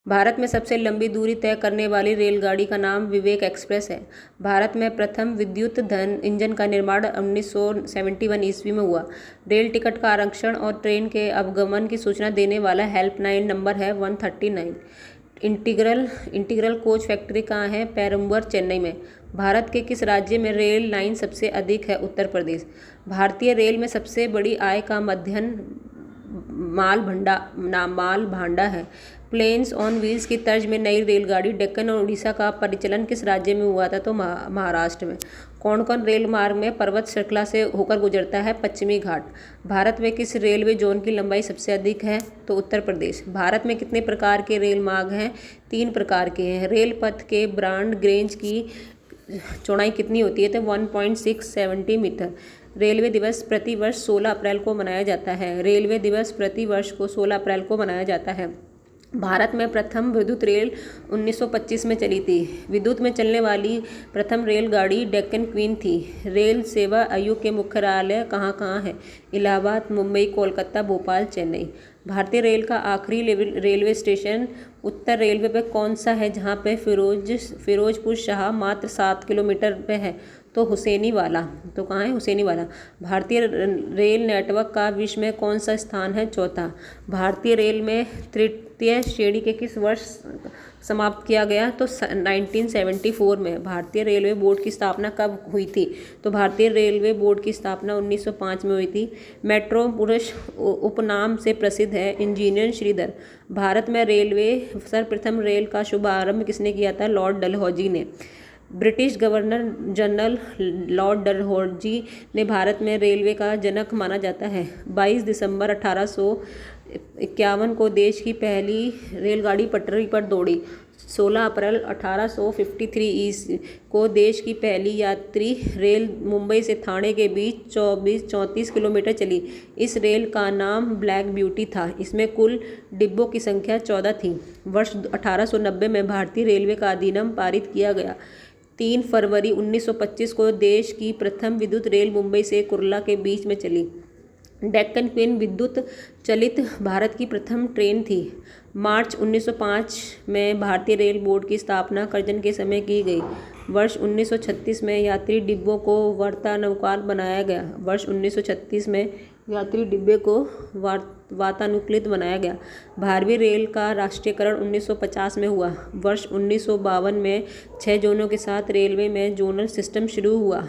भारत में सबसे लंबी दूरी तय करने वाली रेलगाड़ी का नाम विवेक एक्सप्रेस है। भारत में प्रथम विद्युत इंजन का निर्माण 1971 ईस्वी में हुआ। रेल टिकट का आरक्षण और ट्रेन के आवागमन की सूचना देने वाला हेल्पलाइन नंबर है 139। इंटीग्रल कोच फैक्ट्री कहाँ है? पेरम्बूर, चेन्नई में। भारत के किस राज्य में रेल लाइन सबसे अधिक है? उत्तर प्रदेश। भारतीय रेल में सबसे बड़ी आय का माध्यम माल भांडा है। प्लेन्स ऑन व्हील्स की तर्ज में नई रेलगाड़ी डेक्कन और उड़ीसा का परिचालन किस राज्य में हुआ था? तो महाराष्ट्र में। कौन कौन रेल मार्ग में पर्वत श्रृंखला से होकर गुजरता है? पश्चिमी घाट। भारत में किस रेलवे जोन की लंबाई सबसे अधिक है? तो उत्तर प्रदेश। भारत में कितने प्रकार के रेल मार्ग हैं? 3 प्रकार के हैं। रेल पथ के ब्रॉड गेज की चौड़ाई कितनी होती है? तो 1.670 मीटर। रेलवे दिवस प्रतिवर्ष 16 अप्रैल को मनाया जाता है। रेलवे दिवस प्रतिवर्ष को 16 अप्रैल को मनाया जाता है। भारत में प्रथम विद्युत रेल 1925 में चली थी। विद्युत में चलने वाली प्रथम रेलगाड़ी डेक्कन क्वीन थी। रेल सेवा आयोग के मुख्यालय कहाँ कहाँ है? इलाहाबाद, मुंबई, कोलकाता, भोपाल, चेन्नई। भारतीय रेल का आखिरी रेलवे स्टेशन उत्तर रेलवे पर कौन सा है, जहाँ पे फिरोजपुर शाह मात्र 7 किलोमीटर पे है? तो हुसैनीवाला। तो कहाँ है? हुसैनीवाला। भारतीय रेल नेटवर्क का विश्व में कौन सा स्थान है? चौथा। भारतीय रेल में तृतीय श्रेणी के किस वर्ष समाप्त किया गया? तो 1974 में। भारतीय रेलवे बोर्ड की स्थापना कब हुई थी? तो भारतीय रेलवे बोर्ड की स्थापना 1905 में हुई थी। मेट्रो पुरुष उपनाम से प्रसिद्ध है इंजीनियर श्रीधर। भारत में रेलवे सर्वप्रथम रेल का शुभारंभ किसने किया था? लॉर्ड डलहौजी ने। British governor general Lord Dalhousie ने भारत में रेलवे का जनक माना जाता है। 22 दिसंबर 1851 को देश की पहली रेलगाड़ी पटरी पर दौड़ी। 16 अप्रैल 1853 को देश की पहली यात्री रेल मुंबई से ठाणे के बीच 34 किलोमीटर चली। इस रेल का नाम ब्लैक ब्यूटी था। इसमें कुल डिब्बों की संख्या 14 थी। वर्ष 1890 में भारतीय रेलवे का अधिनियम पारित किया गया। 3 फरवरी 1925 को देश की प्रथम विद्युत रेल मुंबई से कुर्ला के बीच में चली। डेक्कन क्वीन विद्युत चलित भारत की प्रथम ट्रेन थी। मार्च 1905 में भारतीय रेल बोर्ड की स्थापना करजन के समय की गई। वर्ष 1936 में यात्री डिब्बों को वातानुकूलित बनाया गया। वर्ष 1936 में यात्री डिब्बे को वातानुकूलित बनाया गया। भारतीय रेल का राष्ट्रीयकरण 1950 में हुआ। वर्ष 1952 में 6 जोनों के साथ रेलवे में जोनल सिस्टम शुरू हुआ।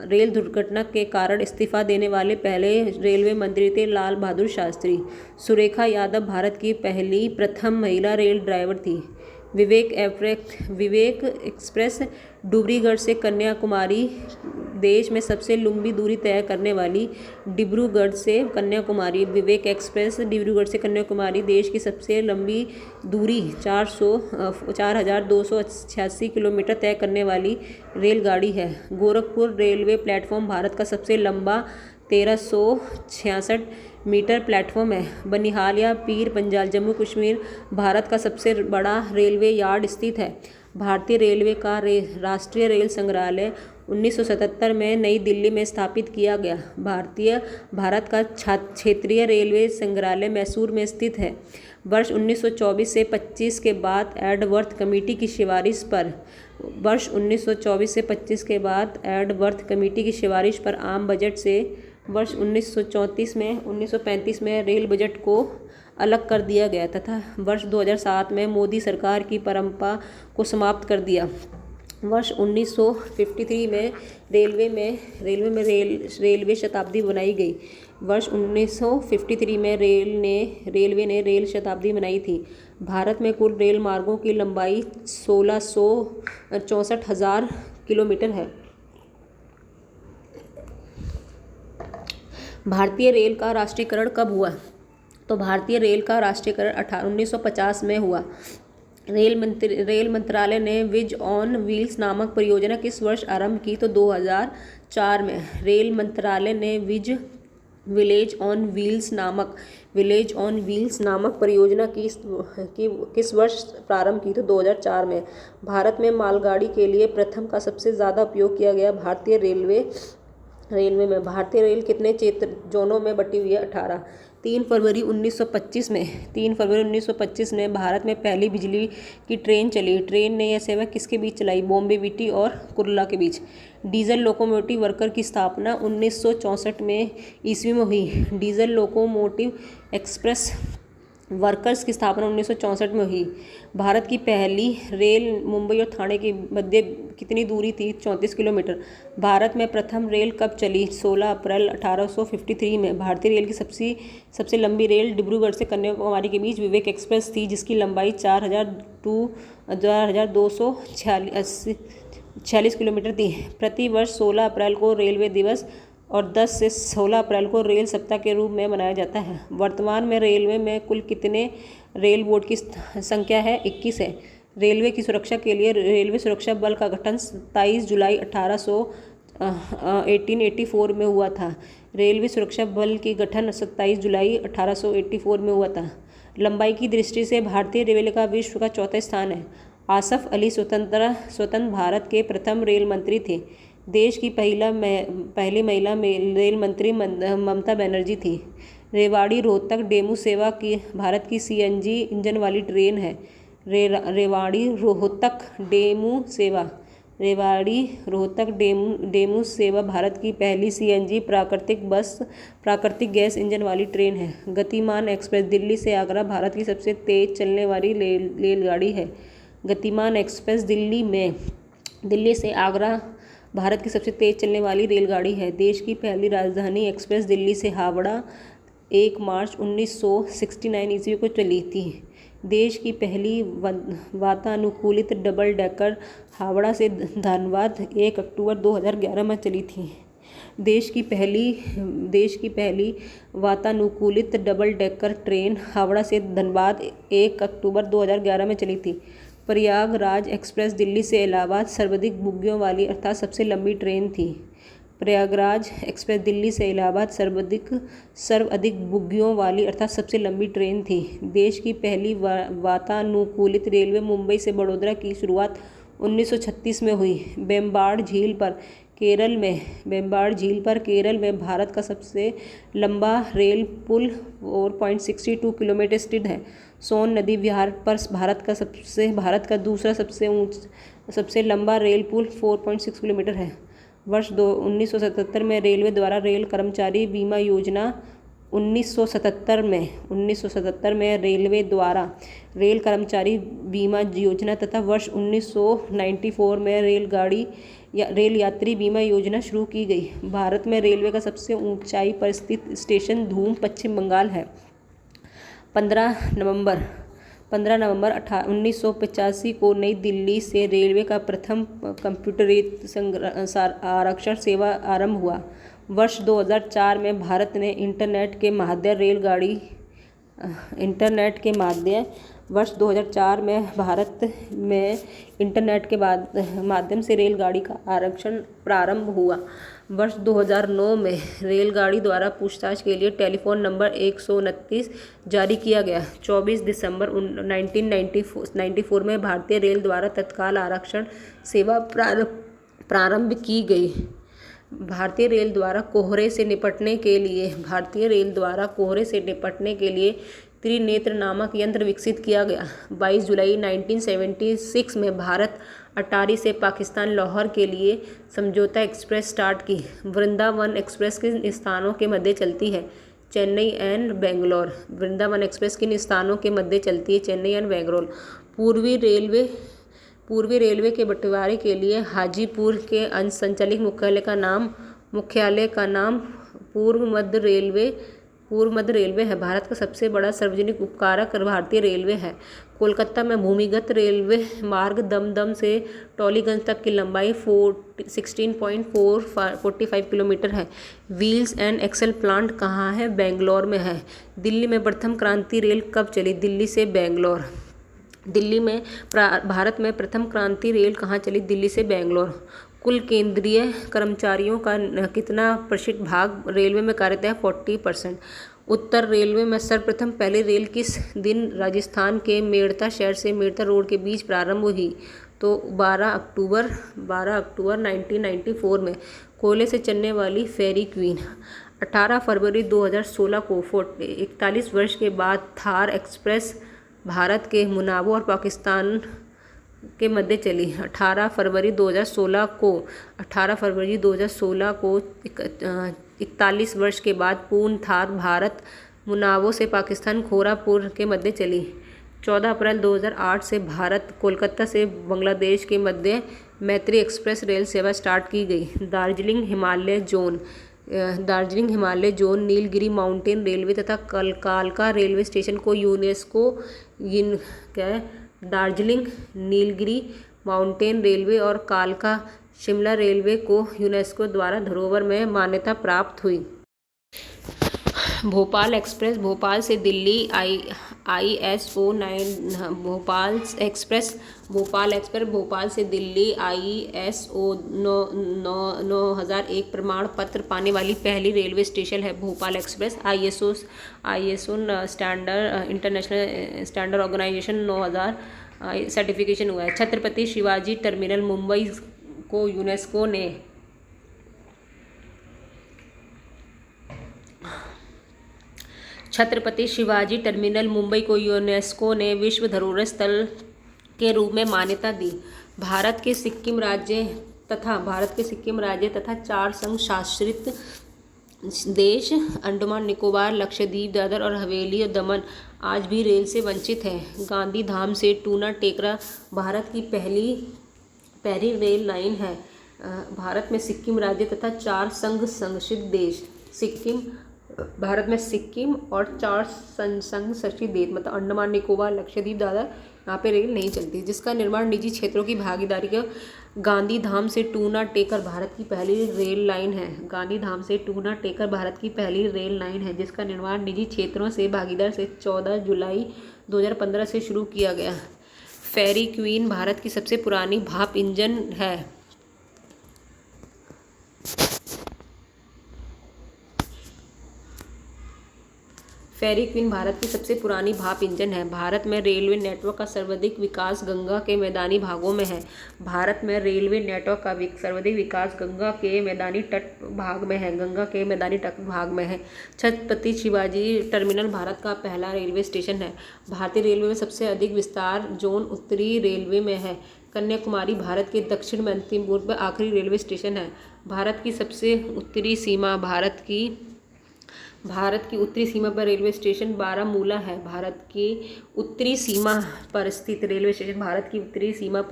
रेल दुर्घटना के कारण इस्तीफा देने वाले पहले रेलवे मंत्री थे लाल बहादुर शास्त्री। सुरेखा यादव भारत की प्रथम महिला रेल ड्राइवर थी। विवेक एक्सप्रेस डिब्रूगढ़ से कन्याकुमारी। देश में सबसे लंबी दूरी तय करने वाली डिब्रूगढ़ से कन्याकुमारी। विवेक एक्सप्रेस डिब्रूगढ़ से कन्याकुमारी देश की सबसे लंबी दूरी 4286 किलोमीटर तय करने वाली रेलगाड़ी है। गोरखपुर रेलवे प्लेटफॉर्म भारत का सबसे लंबा 1366 मीटर प्लेटफॉर्म है। बनिहाल या पीर पंजाल जम्मू कश्मीर भारत का सबसे बड़ा रेलवे यार्ड स्थित है। भारतीय रेलवे का राष्ट्रीय रेल संग्रहालय 1977 में नई दिल्ली में स्थापित किया गया। भारत का क्षेत्रीय रेलवे संग्रहालय मैसूर में स्थित है। वर्ष 1924 से 25 के बाद एडवर्थ कमेटी की सिफारिश पर आम बजट से वर्ष 1935 में रेल बजट को अलग कर दिया गया तथा वर्ष 2007 में मोदी सरकार की परंपरा को समाप्त कर दिया। वर्ष 1953 में रेलवे शताब्दी बनाई गई। वर्ष 1953 में रेलवे ने रेल शताब्दी बनाई थी। भारत में कुल रेल मार्गों की लंबाई 1664,000 किलोमीटर है। भारतीय रेल का राष्ट्रीयकरण कब हुआ? तो भारतीय रेल का राष्ट्रीयकरण 1950 में हुआ। रेल मंत्रालय ने विज ऑन व्हील्स नामक परियोजना किस वर्ष आरंभ की? तो 2004 में। रेल मंत्रालय ने विलेज ऑन व्हील्स नामक परियोजना किस वर्ष प्रारंभ की? तो 2004 में। भारत में मालगाड़ी के लिए प्रथम का सबसे ज़्यादा उपयोग किया गया भारतीय रेलवे में। भारतीय रेल कितने जोनों में बटी हुई है? 18। 3 फरवरी 1925 में भारत में पहली बिजली की ट्रेन चली। ट्रेन ने यह सेवा किसके बीच चलाई? बॉम्बे बीटी और कुर्ला के बीच। डीजल लोकोमोटिव वर्कर की स्थापना 1964 में ईस्वी में हुई। डीजल लोकोमोटिव एक्सप्रेस वर्कर्स की स्थापना 1964 में हुई। भारत की पहली रेल मुंबई और ठाणे के मध्य कितनी दूरी थी? 34 किलोमीटर। भारत में प्रथम रेल कब चली? 16 अप्रैल 1853 में। भारतीय रेल की सबसे लंबी रेल डिब्रूगढ़ से कन्याकुमारी के बीच विवेक एक्सप्रेस थी, जिसकी लंबाई 4,246 किलोमीटर थी। प्रतिवर्ष 16 अप्रैल को रेलवे दिवस और 10 से 16 अप्रैल को रेल सप्ताह के रूप में मनाया जाता है। वर्तमान में रेलवे में कुल कितने रेल बोर्ड की संख्या है? 21 है। रेलवे की सुरक्षा के लिए रेलवे सुरक्षा बल का गठन 27 जुलाई 1884 में हुआ था। रेलवे सुरक्षा बल की गठन 27 जुलाई 1884 में हुआ था। लंबाई की दृष्टि से भारतीय रेलवे का विश्व का चौथा स्थान है। आसफ अली स्वतंत्र भारत के प्रथम रेल मंत्री थे। देश की पहली महिला रेल मंत्री ममता बनर्जी थी। रेवाड़ी रोहतक डेमू सेवा की भारत की सीएनजी इंजन वाली ट्रेन है। रेवाड़ी रोहतक डेमू सेवा भारत की पहली सीएनजी प्राकृतिक गैस इंजन वाली ट्रेन है। गतिमान एक्सप्रेस दिल्ली से आगरा भारत की सबसे तेज चलने वाली रेलगाड़ी है। गतिमान एक्सप्रेस दिल्ली से आगरा भारत की सबसे तेज चलने वाली रेलगाड़ी है। देश की पहली राजधानी एक्सप्रेस दिल्ली से हावड़ा 1 मार्च 1969 ईस्वी को चली थी। देश की पहली वातानुकूलित डबल डेकर हावड़ा से धनबाद 1 अक्टूबर 2011 में चली थी। देश की पहली वातानुकूलित डबल डेकर ट्रेन हावड़ा से धनबाद 1 अक्टूबर 2011 में चली थी। प्रयागराज एक्सप्रेस दिल्ली से इलाहाबाद सर्वाधिक बोगियों वाली अर्थात सबसे लंबी ट्रेन थी। प्रयागराज एक्सप्रेस दिल्ली से इलाहाबाद सर्वाधिक बोगियों वाली अर्थात सबसे लंबी ट्रेन थी। देश की पहली वातानुकूलित रेलवे मुंबई से बड़ौदा की शुरुआत 1936 में हुई। बेम्बाड़ झील पर केरल में भारत का सबसे लंबा रेल पुल 4.62 किलोमीटर स्थित है। सोन नदी विहार पर भारत का दूसरा सबसे लंबा रेल पुल 4.6 किलोमीटर है। वर्ष 1977 में रेलवे द्वारा रेल कर्मचारी बीमा योजना 1977 में रेलवे द्वारा रेल कर्मचारी बीमा योजना तथा वर्ष 1994 में रेल यात्री बीमा योजना शुरू की गई। भारत में रेलवे का सबसे ऊंचाई पर स्थित स्टेशन धूम पश्चिम बंगाल है। 15 नवंबर 1985 को नई दिल्ली से रेलवे का प्रथम कंप्यूटरीकृत आरक्षण सेवा आरंभ हुआ। वर्ष 2004 में भारत ने इंटरनेट के माध्यम से रेलगाड़ी का आरक्षण प्रारंभ हुआ। वर्ष 2009 में रेलगाड़ी द्वारा पूछताछ के लिए टेलीफोन नंबर 129 जारी किया गया। 24 दिसंबर 1994 में भारतीय रेल द्वारा तत्काल आरक्षण सेवा प्रारंभ की गई। भारतीय रेल द्वारा कोहरे से निपटने के लिए त्रिनेत्र नामक यंत्र विकसित किया गया। 22 जुलाई 1976 में भारत अटारी से पाकिस्तान लाहौर के लिए समझौता एक्सप्रेस स्टार्ट की। वृंदावन एक्सप्रेस किन स्थानों के मध्य चलती है? चेन्नई एंड बेंगलोर। वृंदावन एक्सप्रेस किन स्थानों के मध्य चलती है? चेन्नई एंड बेंगलोर। पूर्वी रेलवे के बंटवारे के लिए हाजीपुर के संचालित मुख्यालय का नाम पूर्व मध्य रेलवे है। भारत का सबसे बड़ा सार्वजनिक उपकारक भारतीय रेलवे है। कोलकाता में भूमिगत रेलवे मार्ग दमदम से टॉलीगंज तक की लंबाई 16.45 किलोमीटर है। व्हील्स एंड एक्सल प्लांट कहाँ है? बेंगलोर में है। दिल्ली में प्रथम क्रांति रेल कब चली? दिल्ली से बेंगलोर। भारत में प्रथम क्रांति रेल कहाँ चली? दिल्ली से बेंगलोर। कुल केंद्रीय कर्मचारियों का कितना प्रतिशत भाग रेलवे में कार्यरत है? 40%। उत्तर रेलवे में सर्वप्रथम पहली रेल किस दिन राजस्थान के मेड़ता शहर से मेड़ता रोड के बीच प्रारंभ हुई? तो 12 अक्टूबर 1994 में। कोयले से चलने वाली फेरी क्वीन। 18 फरवरी 2016 को 41 वर्ष के बाद थार एक्सप्रेस भारत के मुनाबो और पाकिस्तान के मध्य चली। 18 फरवरी 2016 को 41 वर्ष के बाद पूर्ण थार भारत मुनाबो से पाकिस्तान खोरापुर के मध्य चली। 14 अप्रैल 2008 से भारत कोलकाता से बांग्लादेश के मध्य मैत्री एक्सप्रेस रेल सेवा स्टार्ट की गई। Darjeeling Himalaya zone Nilgiri mountain railway तथा कालका रेलवे स्टेशन को दार्जिलिंग नीलगिरी माउंटेन रेलवे और कालका शिमला रेलवे को यूनेस्को द्वारा धरोहर में मान्यता प्राप्त हुई। भोपाल एक्सप्रेस भोपाल से दिल्ली ISO 9 भोपाल एक्सप्रेस भोपाल से दिल्ली ISO 9001 प्रमाण पत्र पाने वाली पहली रेलवे स्टेशन है। Bhopal express ISO standard international standard organisation 9000 certification हुआ है। छत्रपति शिवाजी टर्मिनल मुंबई को यूनेस्को ने विश्व धरोहर स्थल के रूप में मान्यता दी। भारत के सिक्किम राज्य तथा 4 संघ शासित देश अंडमान निकोबार, लक्षद्वीप, दादर और हवेली और दमन आज भी रेल से वंचित हैं। गांधी धाम से टूना टेकरा भारत की पहली रेल लाइन है। भारत में सिक्किम राज्य तथा 4 संघ शासित देश भारत में सिक्किम और 4 संघ शासित देश मतलब अंडमान निकोबार, लक्षद्वीप, दादर, यहाँ पे रेल नहीं चलती, जिसका निर्माण निजी क्षेत्रों की भागीदारी के गांधी धाम से टूना टेकर भारत की पहली रेल लाइन है। जिसका निर्माण निजी क्षेत्रों से भागीदार से 14 जुलाई 2015 से शुरू किया गया। फेरी क्वीन भारत की सबसे पुरानी भाप इंजन है। भारत में रेलवे नेटवर्क का सर्वाधिक विकास गंगा के मैदानी भागों में है। गंगा के मैदानी तट भाग में है। छत्रपति शिवाजी टर्मिनल भारत का पहला रेलवे स्टेशन है। भारतीय रेलवे में सबसे अधिक विस्तार जोन उत्तरी रेलवे में है। कन्याकुमारी भारत के दक्षिण में अंतिम पूर्व पर आखिरी रेलवे स्टेशन है। भारत की उत्तरी सीमा पर रेलवे स्टेशन बारामूला है। भारत की उत्तरी सीमा पर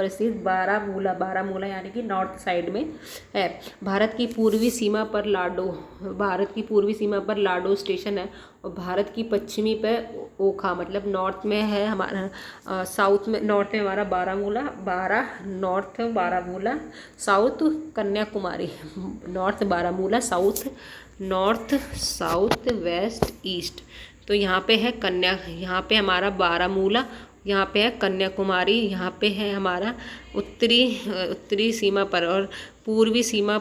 स्थित बारामूला यानी कि नॉर्थ साइड में है। भारत की पूर्वी सीमा पर लाडो स्टेशन है और भारत की पश्चिमी पर ओखा मतलब नॉर्थ में है हमारा नॉर्थ में हमारा north Baramulla, south Kanyakumari, north south west east. तो यहाँ पे हमारा बारामूला, यहाँ पे है कन्याकुमारी, यहाँ पे है हमारा उत्तरी सीमा पर और पूर्वी सीमा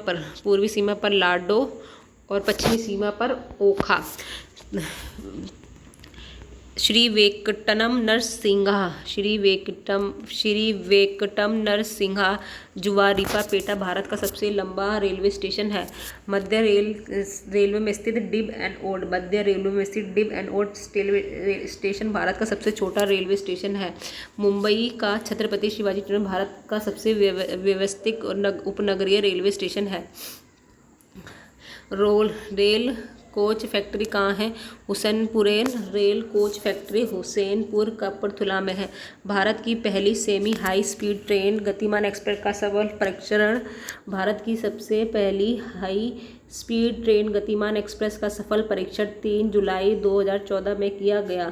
पर लाडो और पश्चिमी सीमा पर ओखा। श्री वेंकटम नरसिंहा जुवारीपापेटा भारत का सबसे लंबा रेलवे स्टेशन है। मध्य रेलवे में स्थित डिब एंड ओड स्टेशन भारत का सबसे छोटा रेलवे स्टेशन है। मुंबई का छत्रपति शिवाजी टर्मिनल भारत का सबसे व्यवस्थित उपनगरीय रेलवे स्टेशन है। रेल कोच फैक्ट्री कहाँ है? हुसैनपुरेन rail coach factory Hussainpur Kapurthala में है। भारत की पहली semi high speed train Gatiman express का सफल परीक्षण भारत की सबसे पहली high speed train Gatiman express का सफल परीक्षण 3 जुलाई 2014 में किया गया।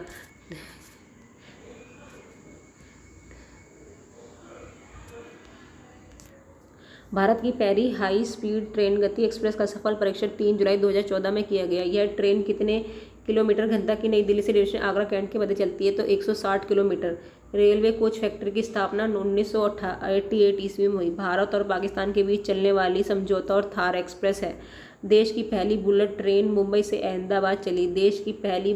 भारत की पहली हाई स्पीड ट्रेन गति एक्सप्रेस का सफल परीक्षण 3 जुलाई 2014 में किया गया। यह ट्रेन कितने किलोमीटर घंटा की नई दिल्ली से रेलवे स्टेशन आगरा कैंट के मध्य चलती है? तो 160 किलोमीटर। रेलवे कोच फैक्ट्री की स्थापना 1988 ईस्वी में हुई। भारत और पाकिस्तान के बीच चलने वाली समझौता और थार एक्सप्रेस है। देश की पहली बुलेट ट्रेन मुंबई से अहमदाबाद चली। देश की पहली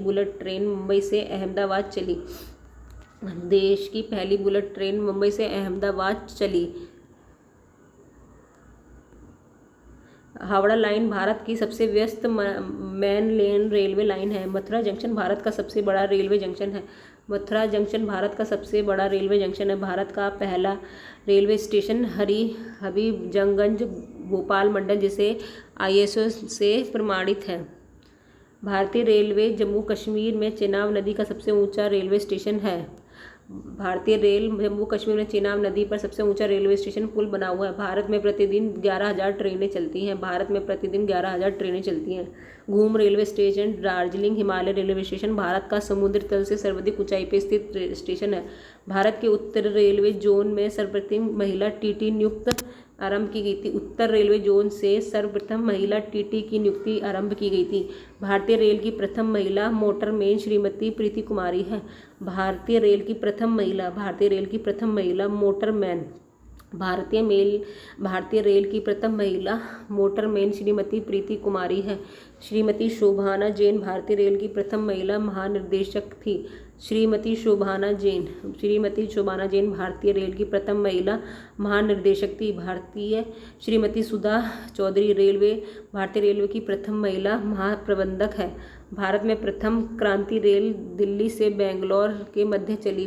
बुलेट ट्रेन मुंबई से अहमदाबाद चली। हावड़ा लाइन भारत की सबसे व्यस्त मेन लेन रेलवे लाइन है। मथुरा जंक्शन भारत का सबसे बड़ा रेलवे जंक्शन है। मथुरा जंक्शन भारत का सबसे बड़ा रेलवे जंक्शन है। भारत का पहला रेलवे स्टेशन हबीबगंज भोपाल मंडल जिसे ISO से प्रमाणित है। भारतीय रेलवे जम्मू कश्मीर में चेनाब नदी का सबसे ऊंचा रेलवे स्टेशन है। भारतीय रेल जम्मू कश्मीर में चेनाब नदी पर सबसे ऊंचा रेलवे स्टेशन पुल बना हुआ है। भारत में प्रतिदिन 11,000 ट्रेनें चलती हैं। भारत में प्रतिदिन 11,000 ट्रेनें चलती हैं। घूम railway station Darjeeling Himalaya railway station Bharat का समुद्र तल से सर्वाधिक ऊंचाई पर स्थित स्टेशन है। भारत के उत्तर रेलवे जोन में सर्वप्रथम महिला TT नियुक्त आरंभ की गई थी। उत्तर रेलवे जोन से सर्वप्रथम महिला TT की नियुक्ति आरंभ की गई थी। भारतीय रेल की प्रथम महिला मोटरमैन श्रीमती प्रीति कुमारी है। भारतीय रेल की प्रथम महिला मोटरमैन भारतीय रेल की प्रथम महिला मोटरमैन श्रीमती प्रीति कुमारी है। श्रीमती शोभाना जैन भारतीय रेल की प्रथम महिला महानिर्देशक थी। श्रीमती शोभाना जैन भारतीय रेल की प्रथम महिला महानिर्देशक थी। श्रीमती सुधा चौधरी भारतीय रेलवे की प्रथम महिला महाप्रबंधक है। भारत में प्रथम क्रांति रेल दिल्ली से बेंगलोर के मध्य चली।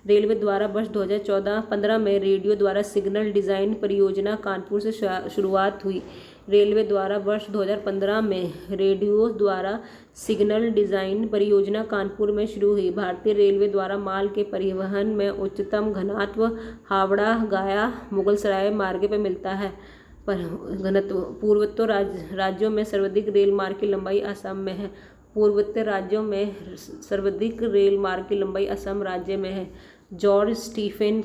रेलवे द्वारा वर्ष 2014-15 में रेडियो द्वारा सिग्नल डिज़ाइन परियोजना कानपुर से शुरुआत हुई। रेलवे द्वारा वर्ष 2015 में रेडियो द्वारा सिग्नल डिज़ाइन परियोजना कानपुर में शुरू हुई। भारतीय रेलवे द्वारा माल के परिवहन में उच्चतम घनत्व हावड़ा गया मुगलसराय मार्ग पर मिलता है। पर घनत्व पूर्वोत्तर राज्यों में सर्वाधिक रेल मार्ग की लंबाई असम में है। पूर्वोत्तर राज्यों में सर्वाधिक रेल मार्ग की लंबाई असम राज्य में है। जॉन स्टीफन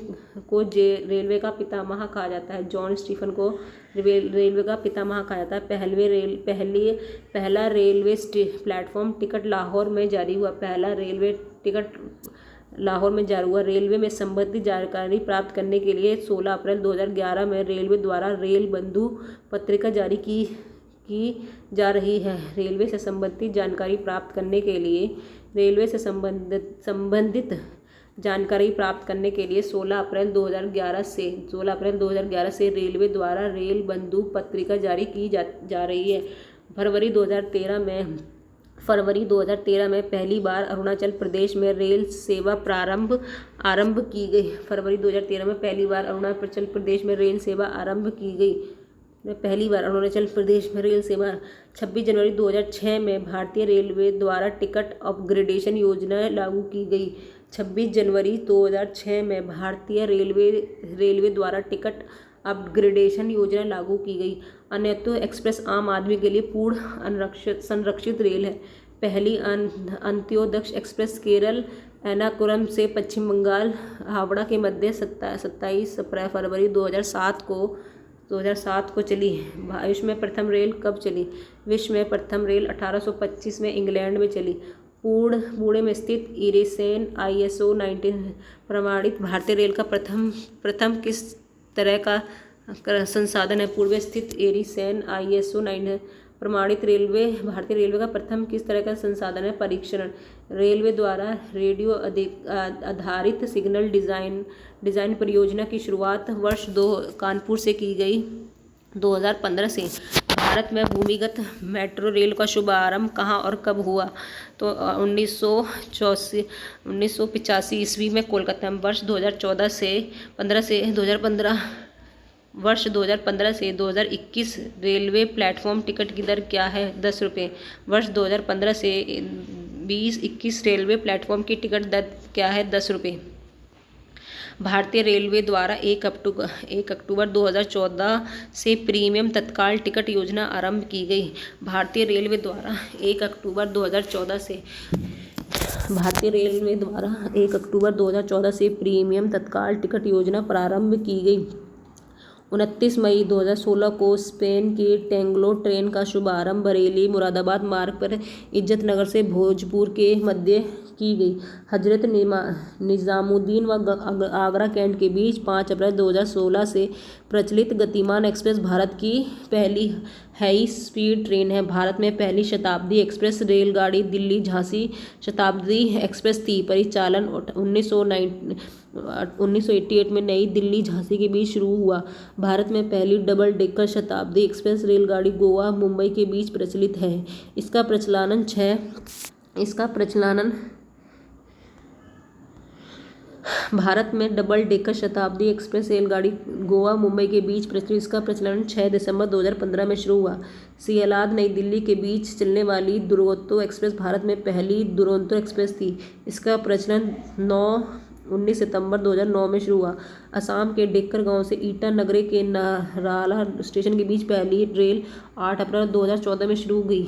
को रेलवे का पितामह कहा जाता है। रेलवे का पितामह कहा जाता है। पहला रेलवे प्लेटफॉर्म टिकट लाहौर में जारी हुआ। रेलवे में संबंधित जानकारी प्राप्त करने के लिए 16 अप्रैल 2011 में रेलवे द्वारा रेल बंधु पत्रिका जारी की जा रही है। रेलवे से संबंधित जानकारी प्राप्त करने के लिए 16 अप्रैल 2011 से रेलवे द्वारा रेल बंधु पत्रिका जारी की जा रही है। फरवरी 2013 में पहली बार अरुणाचल प्रदेश में रेल सेवा आरंभ की गई। 26 जनवरी 2006 में भारतीय रेलवे द्वारा टिकट अपग्रेडेशन योजना लागू की गई। 26 जनवरी 2006 में भारतीय रेलवे द्वारा टिकट अपग्रेडेशन योजना लागू की गई। अन्यतो एक्सप्रेस आम आदमी के लिए पूर्ण संरक्षित रेल है। पहली अंत्योदय एक्सप्रेस केरल एर्नाकुलम से पश्चिम बंगाल हावड़ा के मध्य 27 फरवरी 2007 को चली। विश्व में प्रथम रेल कब चली? विश्व में प्रथम रेल 1825 में इंग्लैंड में चली। पुणे में स्थित इरिसेन ISO 19 प्रमाणित भारतीय रेल का प्रथम किस तरह का संसाधन है? पुणे स्थित इरिसेन ISO 9 प्रमाणित भारतीय रेलवे का प्रथम किस तरह का संसाधन है? परीक्षण। रेलवे द्वारा रेडियो आधारित सिग्नल डिज़ाइन परियोजना की शुरुआत वर्ष 2 कानपुर से की गई। 2015 से भारत में भूमिगत मेट्रो रेल का शुभारंभ कहाँ और कब हुआ? तो 1985 ईस्वी में कोलकाता में। वर्ष 2015 से 2021 रेलवे प्लेटफॉर्म टिकट की दर क्या है? 10 रुपये। वर्ष 2015 से 2021 रेलवे प्लेटफॉर्म की टिकट दर क्या है? 10 रुपये। भारतीय रेलवे द्वारा 1 अक्टूबर 2014 से प्रीमियम तत्काल टिकट योजना आरंभ की गई। भारतीय रेलवे द्वारा 1 अक्टूबर 2014 से प्रीमियम तत्काल टिकट योजना प्रारंभ की गई। 29 मई 2016 को स्पेन की टेंगलो ट्रेन का शुभारंभ बरेली मुरादाबाद मार्ग पर इज्जत नगर से भोजपुर के मध्य की गई। हजरत निजामुद्दीन व आगरा कैंट के बीच 5 अप्रैल 2016 से प्रचलित गतिमान एक्सप्रेस भारत की पहली हाई स्पीड ट्रेन है। भारत में पहली शताब्दी एक्सप्रेस रेलगाड़ी दिल्ली झांसी शताब्दी एक्सप्रेस थी। परिचालन 1988 में नई दिल्ली झांसी के बीच शुरू हुआ। भारत में पहली डबल डेकर शताब्दी एक्सप्रेस रेलगाड़ी गोवा मुंबई के बीच प्रचलित है। इसका प्रचलन भारत में डबल डेकर शताब्दी एक्सप्रेस रेलगाड़ी गोवा मुंबई के बीच प्रचलित। इसका प्रचलन 6 दिसंबर 2015 में शुरू हुआ। सियालदाह नई दिल्ली के बीच चलने वाली दुरंतो एक्सप्रेस भारत में पहली दुरंतो एक्सप्रेस थी। इसका प्रचलन 19 सितंबर 2009 में शुरू हुआ। असम के डेक्कर गांव से ईटानगर के नाराला स्टेशन के बीच पहली रेल 8 अप्रैल 2014 में शुरू हुई।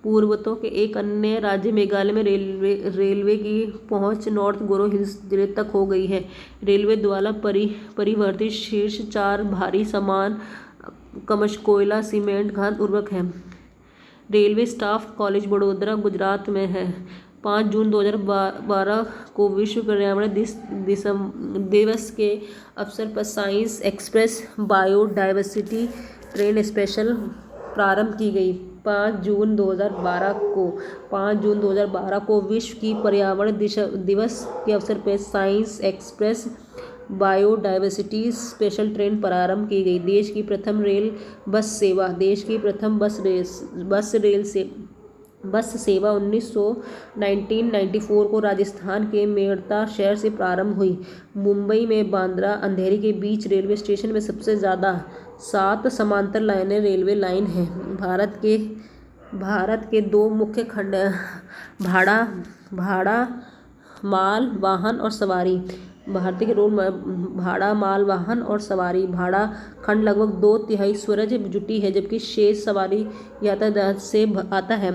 पूर्वोत्तर के एक अन्य राज्य मेघालय में रेलवे की पहुंच नॉर्थ गोरो हिल्स जिले तक हो गई है। रेलवे द्वारा परिवर्तित शीर्ष 4 भारी सामान कोयला, सीमेंट, घात उर्वरक है। Railway staff college Vadodara Gujarat में है। 5 जून 2012 को विश्व पर्यावरण दिवस के अवसर पर science express biodiversity train special प्रारंभ की गई। 5 जून 2012 को विश्व की पर्यावरण दिवस के अवसर पर science express biodiversity special train प्रारंभ की गई। देश की प्रथम रेल बस सेवा 1994 को राजस्थान के मेड़ता शहर से प्रारंभ हुई। मुंबई में बांद्रा अंधेरी के बीच रेलवे स्टेशन में सबसे ज़्यादा 7 समांतर लाइनें रेलवे लाइन हैं। भारत के 2 मुख्य खंड भाड़ा माल वाहन और सवारी। भारतीय के रोड भाड़ा माल वाहन और सवारी भाड़ा खंड लगभग 2/3 सूरज जुटी है, जबकि शेष सवारी यातायात से आता है।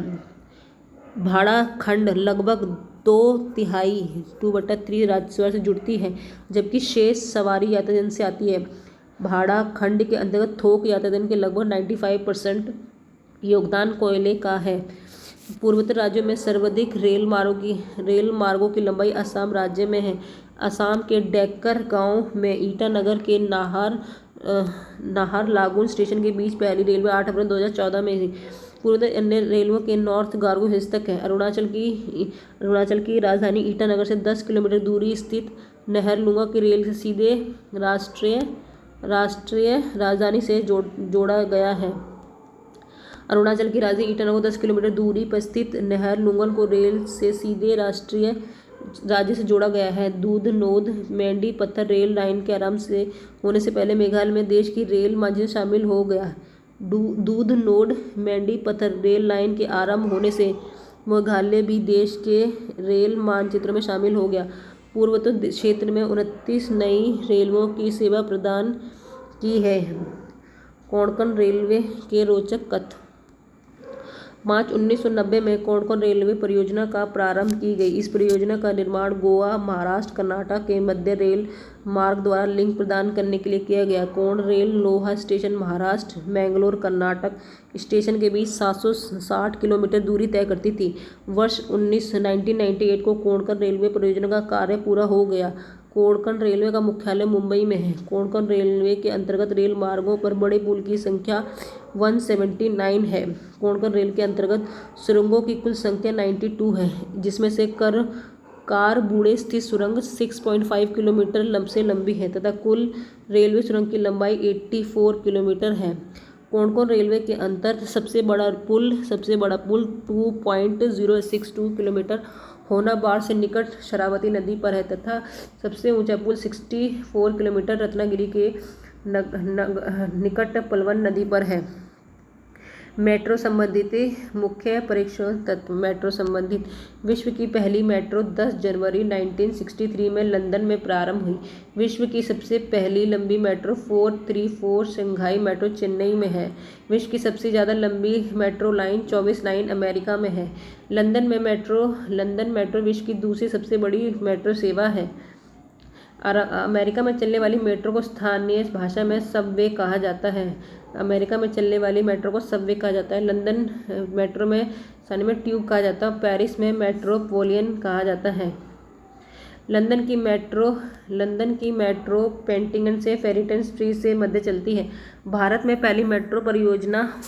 भाड़ा खंड लगभग 2/3 राजस्व से जुड़ती है, जबकि शेष सवारी यातायात से आती है। भाड़ा खंड के अंतर्गत थोक यातायात के लगभग 95% योगदान कोयले का है। पूर्वोत्तर राज्यों में सर्वाधिक रेल मार्गों की लंबाई असम राज्य में है। असम के डेक्कर गांव में ईटानगर के नाहरलागुन स्टेशन के बीच पहली रेलवे 8 अप्रैल 2014 में हुई। पूर्वोत्तर अन्य रेलवे के नॉर्थ गारो हिल्स तक है। अरुणाचल की राजधानी ईटानगर से 10 किलोमीटर दूरी स्थित नाहरलगुन की रेल से सीधे राष्ट्रीय राजधानी से जोड़ा गया है। अरुणाचल की राजधानी ईटानगर 10 किलोमीटर दूरी पर स्थित नाहरलगुन को रेल से सीधे राष्ट्रीय राज्य से जोड़ा गया है। दूध नोद मैंडी पत्थर रेल लाइन के आरंभ से होने से पहले मेघालय में देश की रेल मानचित्र शामिल हो गया। दूध नोड मैंडी पत्थर रेल लाइन के आरंभ होने से मेघालय भी देश के रेल मानचित्र में शामिल हो गया। पूर्वोत्तर क्षेत्र में 29 नई रेलवों की सेवा प्रदान की है। कोंकण रेलवे के रोचक तथ्य। मार्च 1990 में कोंकण रेलवे परियोजना का प्रारंभ की गई। इस परियोजना का निर्माण गोवा, महाराष्ट्र, कर्नाटक के मध्य रेल मार्ग द्वारा लिंक प्रदान करने के लिए किया गया। कोंकण रेल लोहा स्टेशन महाराष्ट्र, मैंगलोर, कर्नाटक स्टेशन के बीच 760 किलोमीटर दूरी तय करती थी। वर्ष 1998 को कोंकण रेलवे परियोजना का कार्य पूरा हो गया। कोंकण रेलवे का मुख्यालय मुंबई में है। कोंकण रेलवे के अंतर्गत रेल मार्गों पर बड़े पुल की संख्या 179 है। कोंकण रेल के अंतर्गत सुरंगों की कुल संख्या 92 है, जिसमें से कारबूड़े स्थित सुरंग 6.5 किलोमीटर से लंबी है तथा कुल रेलवे सुरंग की लंबाई 84 किलोमीटर है। कोंकण रेलवे के अंतर्गत सबसे बड़ा पुल 2.062 किलोमीटर होनाबार से निकट शरावती नदी पर है तथा सबसे ऊंचा पुल 64 किलोमीटर रत्नागिरी के निकट पलवल नदी पर है। मेट्रो संबंधित मुख्य परीक्षण तत्व। मेट्रो संबंधित विश्व की पहली मेट्रो 10 जनवरी 1963 में लंदन में प्रारंभ हुई। विश्व की सबसे पहली लंबी मेट्रो 434 शंघाई मेट्रो चेन्नई में है। विश्व की सबसे ज़्यादा लंबी मेट्रो लाइन 24 लाइन अमेरिका में है। लंदन मेट्रो विश्व की दूसरी सबसे बड़ी मेट्रो सेवा है। अमेरिका में चलने वाली मेट्रो को स्थानीय भाषा में सबवे कहा जाता है। अमेरिका में चलने वाली मेट्रो को सबवे कहा जाता है। लंदन मेट्रो में सानी में ट्यूब कहा जाता है। पेरिस में मेट्रोपोलियन कहा जाता है। लंदन की मेट्रो पेंटिंगन से फेरिटन स्ट्रीट से मध्य चलती है। भारत में पहली मेट्रो परियोजना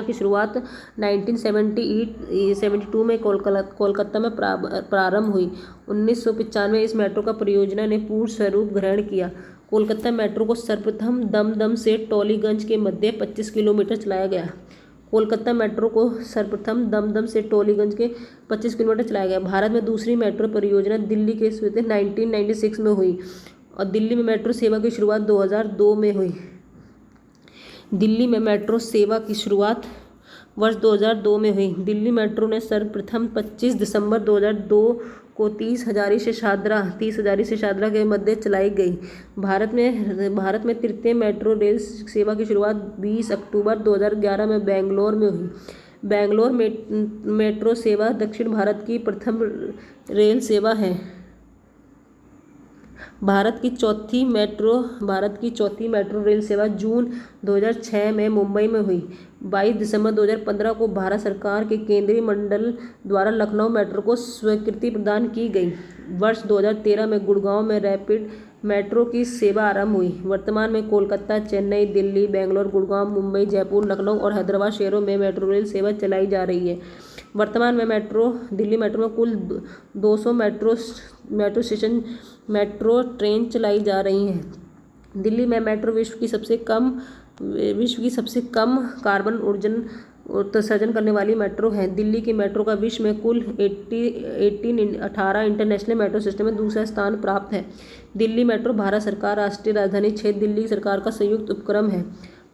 की शुरुआत 1972 में कोलकाता में प्रारंभ हुई। 1995 में इस मेट्रो का परियोजना ने पूर्ण स्वरूप ग्रहण किया। कोलकाता मेट्रो को सर्वप्रथम दमदम से टोलीगंज के मध्य 25 किलोमीटर चलाया गया। कोलकाता मेट्रो को सर्वप्रथम दमदम से टोलीगंज के 25 किलोमीटर चलाया गया। भारत में दूसरी मेट्रो परियोजना दिल्ली के 1996 में हुई और दिल्ली में मेट्रो सेवा की शुरुआत 2002 में हुई। दिल्ली में मेट्रो सेवा की शुरुआत वर्ष 2002 में हुई। दिल्ली मेट्रो ने सर्वप्रथम 25 दिसंबर 2002 को 30 हजारी से शादरा के मध्य चलाई गई। भारत में तृतीय मेट्रो रेल सेवा की शुरुआत 20 अक्टूबर 2011 में बेंगलोर में हुई। बेंगलोर मेट्रो सेवा दक्षिण भारत की प्रथम रेल सेवा है। भारत की चौथी मेट्रो रेल सेवा जून 2006 में मुंबई में हुई। 22 दिसंबर 2015 को भारत सरकार के केंद्रीय मंडल द्वारा लखनऊ मेट्रो को स्वीकृति प्रदान की गई। वर्ष 2013 में गुड़गांव में रैपिड मेट्रो की सेवा आरंभ हुई। वर्तमान में कोलकाता, चेन्नई, दिल्ली, बेंगलोर, गुड़गांव, मुंबई, जयपुर, लखनऊ और हैदराबाद शहरों में मेट्रो रेल सेवा चलाई जा रही है। वर्तमान में दिल्ली मेट्रो में कुल 200 मेट्रो स्टेशन मेट्रो ट्रेन चलाई जा रही हैं। दिल्ली में मेट्रो विश्व की सबसे कम कार्बन उत्सर्जन करने वाली मेट्रो है। दिल्ली की मेट्रो का विश्व में कुल 18 इंटरनेशनल मेट्रो सिस्टम में दूसरा स्थान प्राप्त है। दिल्ली मेट्रो भारत सरकार, राष्ट्रीय राजधानी क्षेत्र दिल्ली सरकार का संयुक्त उपक्रम है।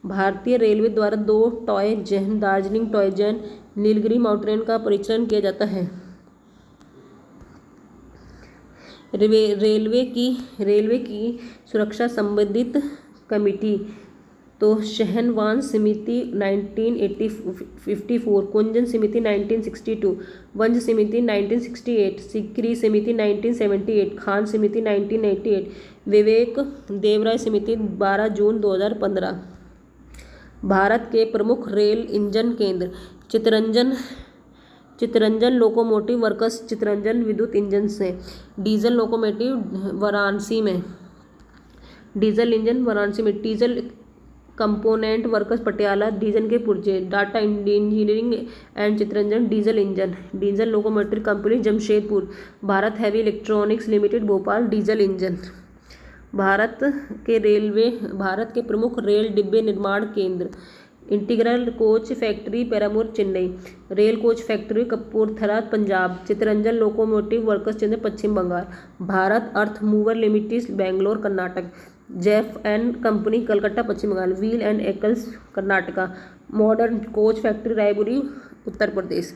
भारतीय रेलवे द्वारा 2 toy train Darjeeling toy train, Nilgiri mountain train का परिचालन किया जाता है। रेलवे की सुरक्षा संबंधित कमेटी तो शहनवान समिति 1954, कुंजन समिति 1962, वंश समिति 1968, सिकरी समिति 1978, खान समिति 1998, विवेक देवराय समिति 12 जून 2015। भारत के प्रमुख रेल इंजन केंद्र चित्तरंजन लोकोमोटिव वर्क्स चित्तरंजन विद्युत इंजन से। डीजल लोकोमोटिव वाराणसी में, diesel component works Patiala, diesel के पुर्जे, Tata engineering and Chittaranjan diesel locomotive company Jamshedpur, Bharat heavy electronics limited Bhopal diesel engine. Bharat के प्रमुख रेल डिब्बे निर्माण केंद्र integral coach factory Perambur Chennai, rail coach factory Kapurthala Punjab, Chittaranjan locomotive works Chennai पश्चिम Bengal, Bharat earth mover limited Bangalore Karnataka, Jessop and company Calcutta पश्चिम Bengal, wheel and axles Karnataka, modern coach factory Raebareli Uttar Pradesh.